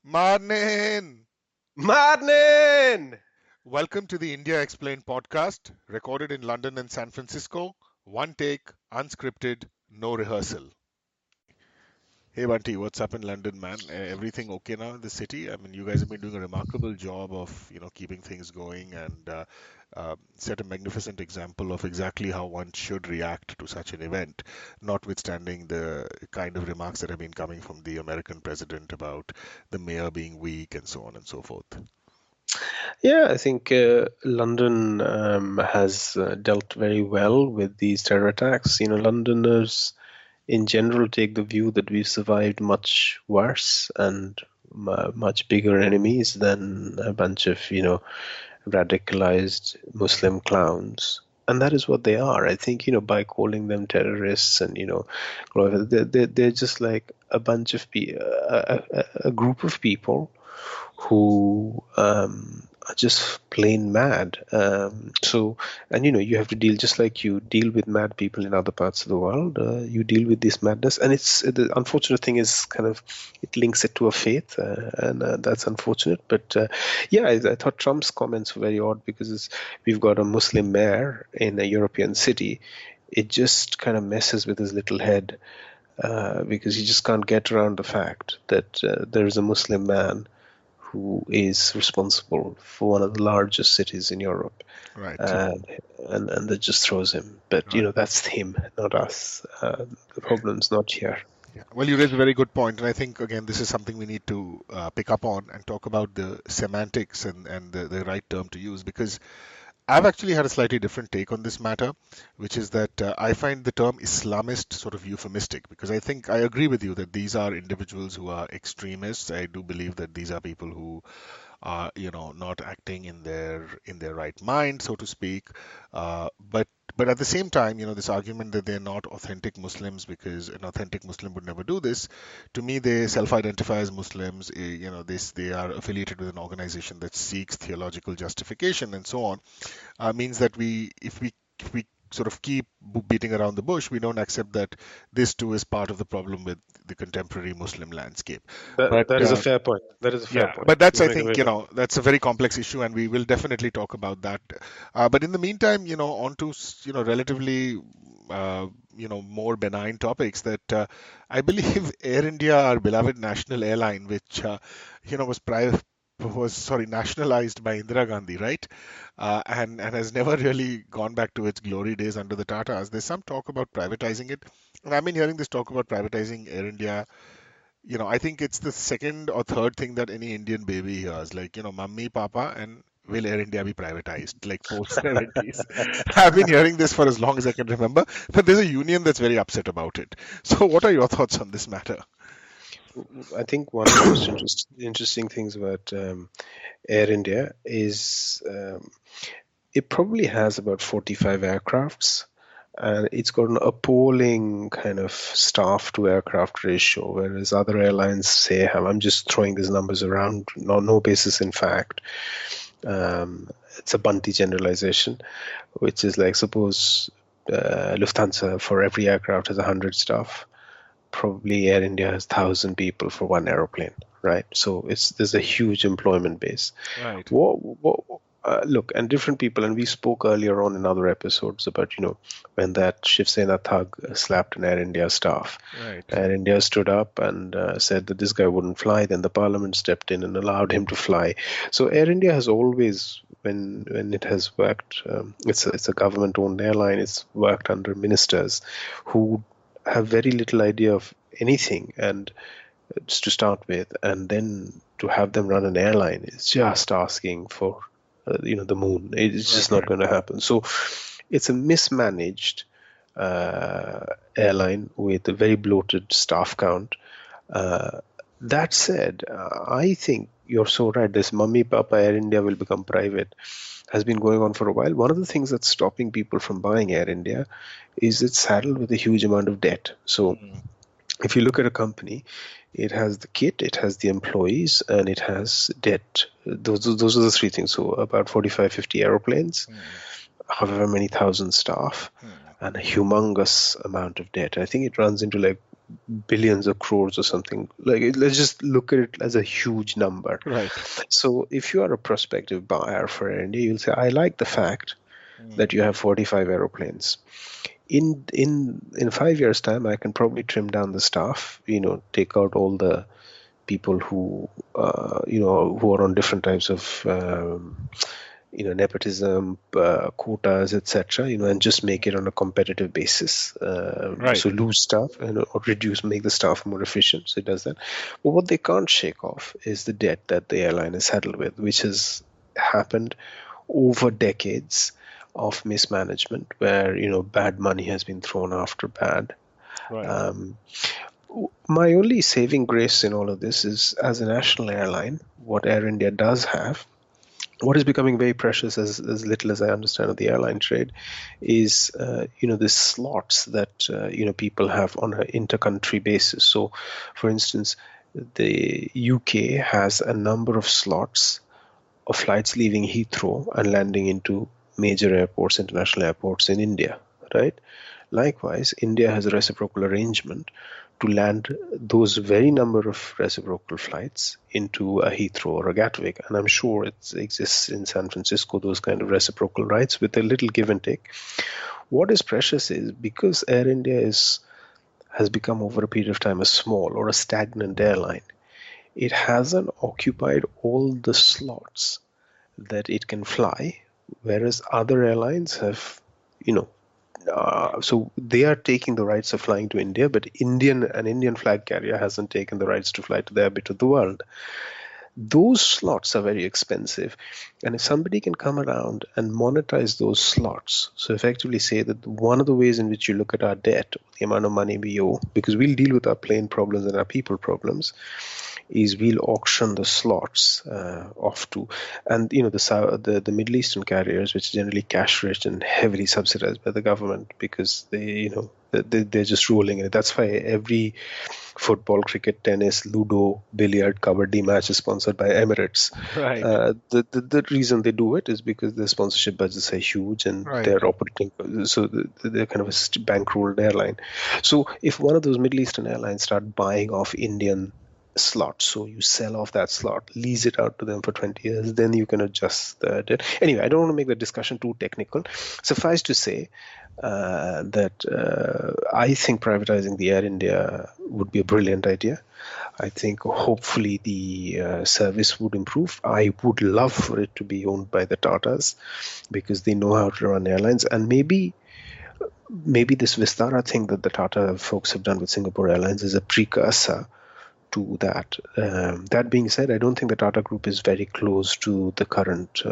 Morning! Maddening! Welcome to the India Explained podcast, recorded in London and San Francisco. One take, unscripted, no rehearsal. Hey Bunty, what's up in London, man? Everything okay now in the city? I mean, you guys have been doing a remarkable job of, keeping things going and set a magnificent example of exactly how one should react to such an event, notwithstanding the kind of remarks that have been coming from the American president about the mayor being weak and so on and so forth. Yeah, I think London has dealt very well with these terror attacks. Londoners in general take the view that we've survived much worse and much bigger enemies than a bunch of, radicalized Muslim clowns. And that is what they are. I think, by calling them terrorists and, they're just like a bunch of a group of people who are just plain mad. And you have to deal just like you deal with mad people in other parts of the world. You deal with this madness, and it's the unfortunate thing is kind of it links it to a faith, and that's unfortunate. But yeah, I thought Trump's comments were very odd because we've got a Muslim mayor in a European city. It just kind of messes with his little head. Because he just can't get around the fact that there is a Muslim man who is responsible for one of the largest cities in Europe, Right. and that just throws him. But Right. that's him, not us. The problem's not here. Yeah. Well, you raised a very good point, and I think again this is something we need to pick up on and talk about the semantics and the right term to use because I've actually had a slightly different take on this matter, which is that I find the term Islamist sort of euphemistic because I think I agree with you that these are individuals who are extremists. I do believe that these are people who are, not acting in their right mind, so to speak. But at the same time, this argument that they're not authentic Muslims because an authentic Muslim would never do this. To me, they self-identify as Muslims. They are affiliated with an organization that seeks theological justification and so on. Means that if we sort of keep beating around the bush, we don't accept that this too is part of the problem with the contemporary Muslim landscape. But That is a fair point. That is a fair yeah, point. but that's, You I make a think, very good. that's a very complex issue, and we will definitely talk about that. But in the meantime, on to, relatively, more benign topics that I believe Air India, our beloved national airline, which, was nationalized by Indira Gandhi, right? And has never really gone back to its glory days under the Tatas. There's some talk about privatizing it, and I've been hearing this talk about privatizing Air India. I think it's the second or third thing that any Indian baby hears, like, mummy, papa, and will Air India be privatized, like post 70s. I've been hearing this for as long as I can remember, but there's a union that's very upset about it. So, what are your thoughts on this matter? I think one of the most interesting things about Air India is it probably has about 45 aircrafts, and it's got an appalling kind of staff to aircraft ratio, whereas other airlines say have, I'm just throwing these numbers around, no basis in fact. It's a bunty generalization, which is like suppose Lufthansa for every aircraft has 100 staff. Probably Air India has 1,000 people for one aeroplane, right? So there's a huge employment base. Right, Look, and different people, and we spoke earlier on in other episodes about, when that Shiv Sena thug slapped an Air India staff. right, Air India stood up and said that this guy wouldn't fly. Then the parliament stepped in and allowed him to fly. So Air India has always, when it has worked, it's a government-owned airline. It's worked under ministers who have very little idea of anything, and to start with, and then to have them run an airline is just asking for the moon. It's just right, not right. going to happen. So it's a mismanaged airline with a very bloated staff count. Uh, that said, I think you're so right. This mummy papa Air India will become private has been going on for a while. One of the things that's stopping people from buying Air India is it's saddled with a huge amount of debt. So Mm, if you look at a company, it has the kit, it has the employees, and it has debt. Those are the three things. So about 45, 50 aeroplanes, mm, however many thousand staff, mm. and a humongous amount of debt. I think it runs into like billions of crores or something. Like, let's just look at it as a huge number. Right. So if you are a prospective buyer for Air India, you'll say, I like the fact Mm. that you have 45 aeroplanes. In 5 years' time, I can probably trim down the staff, take out all the people who are on different types of nepotism, quotas, etc. And just make it on a competitive basis. Right. So lose staff and or reduce, make the staff more efficient. So it does that. But what they can't shake off is the debt that the airline is saddled with, which has happened over decades of mismanagement, where bad money has been thrown after bad. Right. Um, my only saving grace in all of this is, as a national airline, what Air India does have, what is becoming very precious, as little as I understand of the airline trade, is the slots that people have on an inter-country basis. So, for instance, the UK has a number of slots of flights leaving Heathrow and landing into major airports, international airports in India, right? Likewise, India has a reciprocal arrangement to land those very number of reciprocal flights into a Heathrow or a Gatwick, and I'm sure it exists in San Francisco, those kind of reciprocal rights with a little give and take. What is precious is, because Air India has become over a period of time a small or a stagnant airline, it hasn't occupied all the slots that it can fly, whereas other airlines have, you know, so they are taking the rights of flying to India, but an Indian flag carrier hasn't taken the rights to fly to their bit of the world. Those slots are very expensive, and if somebody can come around and monetize those slots, so effectively say that one of the ways in which you look at our debt, the amount of money we owe, because we'll deal with our plane problems and our people problems, is we'll auction the slots off to, and the Middle Eastern carriers, which are generally cash rich and heavily subsidized by the government, because they're just rolling in it. That's why every football, cricket, tennis, ludo, billiard, kabaddi match is sponsored by Emirates. Right. The reason they do it is because the sponsorship budgets are huge and Right. they're operating, so they're kind of a bankrolled airline. So if one of those Middle Eastern airlines start buying off Indian slots, so you sell off that slot, lease it out to them for 20 years, then you can adjust the debt. Anyway, I don't want to make the discussion too technical. Suffice to say that I think privatizing the Air India would be a brilliant idea. I think hopefully the service would improve. I would love for it to be owned by the Tatas, because they know how to run airlines, and maybe this Vistara thing that the Tata folks have done with Singapore Airlines is a precursor to that. That being said, I don't think the Tata Group is very close to the current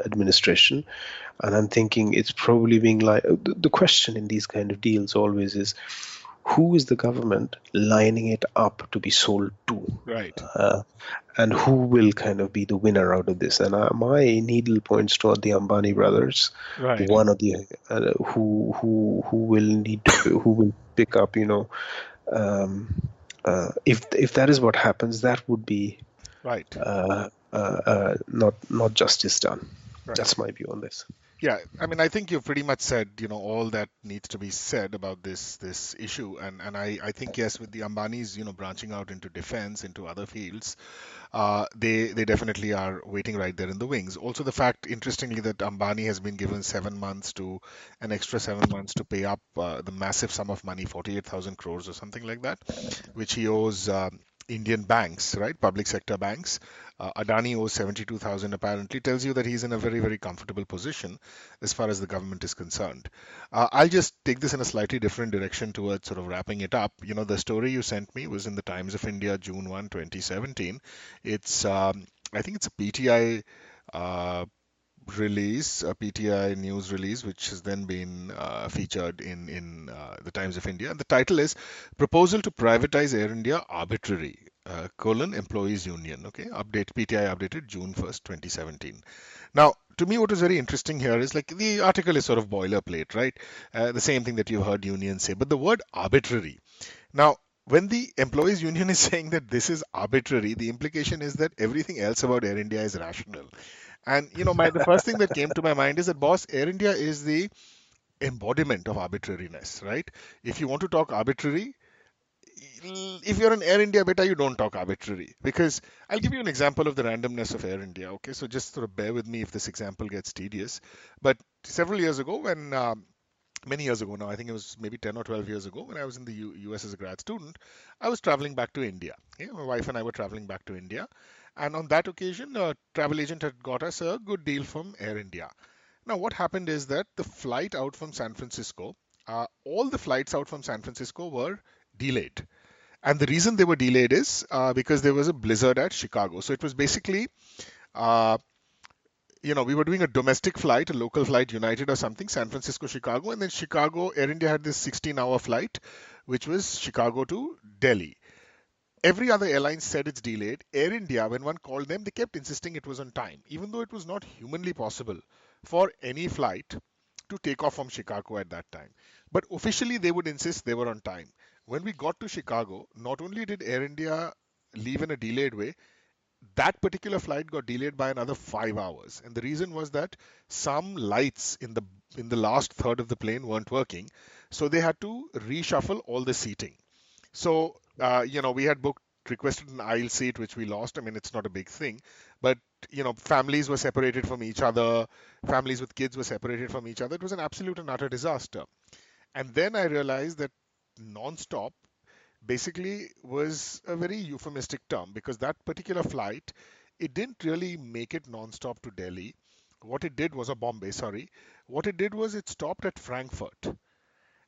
administration, and I'm thinking it's probably being like, the question in these kind of deals always is, who is the government lining it up to be sold to, Right. uh, and who will kind of be the winner out of this? And my needle points toward the Ambani brothers, Right. one of the who will need to, who will pick up, um, if that is what happens, that would be Right. not justice done. Right. That's my view on this. Yeah, I mean, I think you've pretty much said, all that needs to be said about this issue, and I think yes, with the Ambanis, branching out into defense, into other fields, they definitely are waiting right there in the wings. Also, the fact, interestingly, that Ambani has been given 7 months to an extra 7 months to pay up the massive sum of money, 48,000 crores or something like that, which he owes Indian banks, right? Public sector banks. Adani owes 72,000 apparently, tells you that he's in a very, very comfortable position as far as the government is concerned. I'll just take this in a slightly different direction towards sort of wrapping it up. The story you sent me was in the Times of India, June 1, 2017. I think it's a PTI uh, release, a PTI news release, which has then been featured in the Times of India. And the title is "Proposal to Privatize Air India Arbitrary: Employees Union." Okay, update PTI updated June 1st, 2017. Now, to me, what is very interesting here is like the article is sort of boilerplate, right? The same thing that you've heard unions say, but the word arbitrary. Now, when the employees union is saying that this is arbitrary, the implication is that everything else about Air India is rational. And the first thing that came to my mind is that, boss, Air India is the embodiment of arbitrariness, right? If you want to talk arbitrary, if you're an Air India beta, you don't talk arbitrary because I'll give you an example of the randomness of Air India. Okay, so just sort of bear with me if this example gets tedious. But several years ago, when many years ago now, I think it was maybe 10 or 12 years ago, when I was in the US as a grad student, I was traveling back to India. Okay? My wife and I were traveling back to India. And on that occasion, a travel agent had got us a good deal from Air India. Now, what happened is that the flight out from San Francisco, all the flights out from San Francisco were delayed. And the reason they were delayed is because there was a blizzard at Chicago. So it was basically, uh, we were doing a domestic flight, a local flight, United or something, San Francisco, Chicago, and then Chicago, Air India had this 16-hour flight, which was Chicago to Delhi. Every other airline said it's delayed. Air India, when one called them, they kept insisting it was on time, even though it was not humanly possible for any flight to take off from Chicago at that time. But officially, they would insist they were on time. When we got to Chicago, not only did Air India leave in a delayed way, that particular flight got delayed by another 5 hours. And the reason was that some lights in the last third of the plane weren't working, so they had to reshuffle all the seating. So, we had requested an aisle seat, which we lost. I mean, it's not a big thing, but families were separated from each other. Families with kids were separated from each other. It was an absolute and utter disaster. And then I realized that non-stop basically was a very euphemistic term because that particular flight, it didn't really make it non-stop to Delhi. What it did was, a Bombay, sorry. What it did was it stopped at Frankfurt.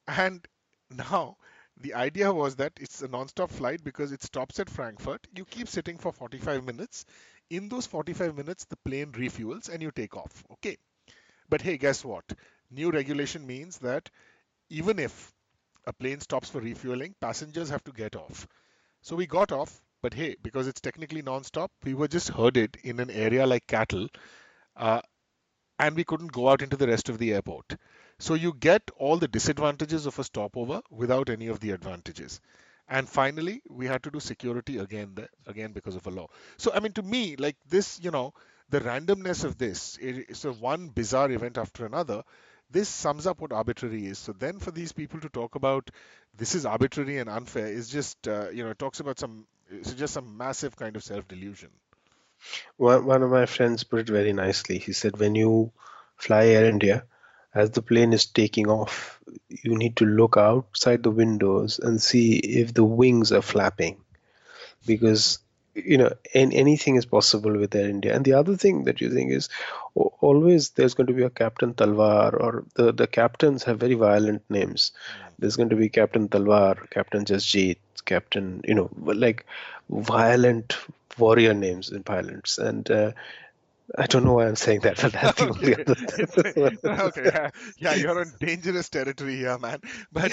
And now the idea was that it's a non-stop flight because it stops at Frankfurt. You keep sitting for 45 minutes. In those 45 minutes, the plane refuels and you take off. Okay. But hey, guess what? New regulation means that even if a plane stops for refueling, passengers have to get off. So we got off, but hey, because it's technically non-stop, we were just herded in an area like cattle. Uh, and we couldn't go out into the rest of the airport. So you get all the disadvantages of a stopover without any of the advantages. And finally, we had to do security again because of a law. So I mean, to me, like this, the randomness of this, it's a one bizarre event after another. This sums up what arbitrary is. So then, for these people to talk about this is arbitrary and unfair is just, it talks about it's just some massive kind of self-delusion. One of my friends put it very nicely. He said, when you fly Air India, as the plane is taking off, you need to look outside the windows and see if the wings are flapping, because anything is possible with Air India. And the other thing that you think is, always there's going to be a Captain Talwar, or the captains have very violent names. Mm. There's going to be Captain Talwar, Captain Jasjeet, Captain, like violent warrior names in pilots. And I don't know why I'm saying that, but that's the only Okay, it's other. okay. Yeah, yeah, you're on dangerous territory here, man. But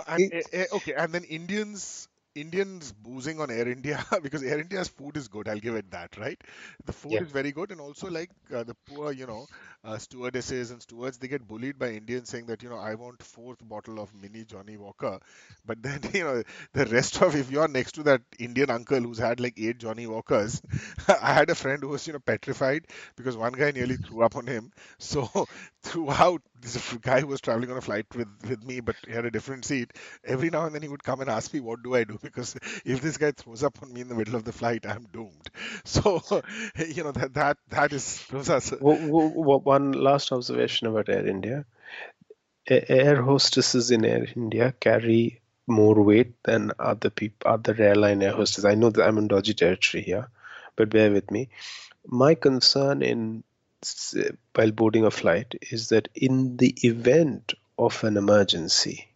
and okay, and then Indians boozing on Air India because Air India's food is good. I'll give it that, right? The food Yeah. is very good, and also like the poor, stewardesses and stewards, they get bullied by Indians saying that I want fourth bottle of mini Johnny Walker, but then the rest of if you're next to that Indian uncle who's had like eight Johnny Walkers, I had a friend who was petrified because one guy nearly threw up on him. So throughout, this guy was traveling on a flight with me, but he had a different seat. Every now and then he would come and ask me, "What do I do?" Because if this guy throws up on me in the middle of the flight, I'm doomed. So that is those are One last observation about Air India. Air hostesses in Air India carry more weight than other airline air hostesses. I know that I'm in dodgy territory here, but bear with me. My concern while boarding a flight is that in the event of an emergency,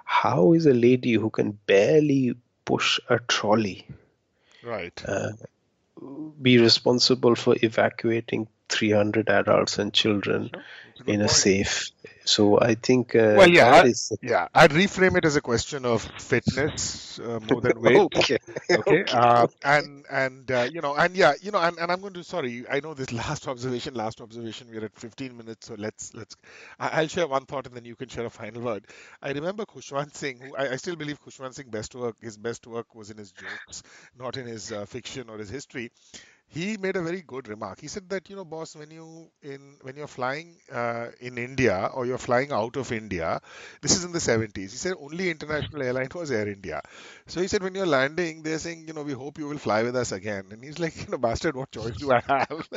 how is a lady who can barely push a trolley right. uh, be responsible for evacuating 300 adults and children Sure, it's a good in a point. safe? So I think Well, that is I'd reframe it as a question of fitness more than weight. okay. Okay, Okay, okay. and I'm going to, sorry, I know this last observation. We're at 15 minutes, so I'll share one thought and then you can share a final word. I remember Khushwant Singh, who I still believe Khushwant Singh his best work was in his jokes, not in his fiction or his history. he made a very good remark. He said that, boss, when you're flying in India or you're flying out of India, this is in the 70s. He said only international airline was Air India. So he said when you're landing, they're saying, we hope you will fly with us again. And he's like, bastard, what choice do I have?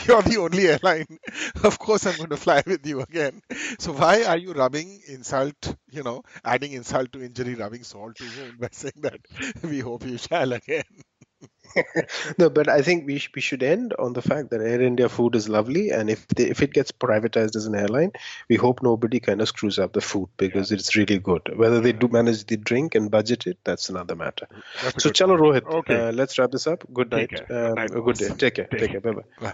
You're the only airline. Of course, I'm going to fly with you again. So why are you rubbing insult, adding insult to injury, rubbing salt to wound by saying that we hope you shall again? No, but I think we should end on the fact that Air India food is lovely, and if it gets privatized as an airline, we hope nobody kind of screws up the food Yeah, because it's really good. Whether they yeah. do manage the drink and budget it, that's another matter. That's a So, good chalo point. Rohit, Okay, let's wrap this up. Good take night. care. Good night, A good day. boss. Take care. Take Take care. care. Bye bye. Bye.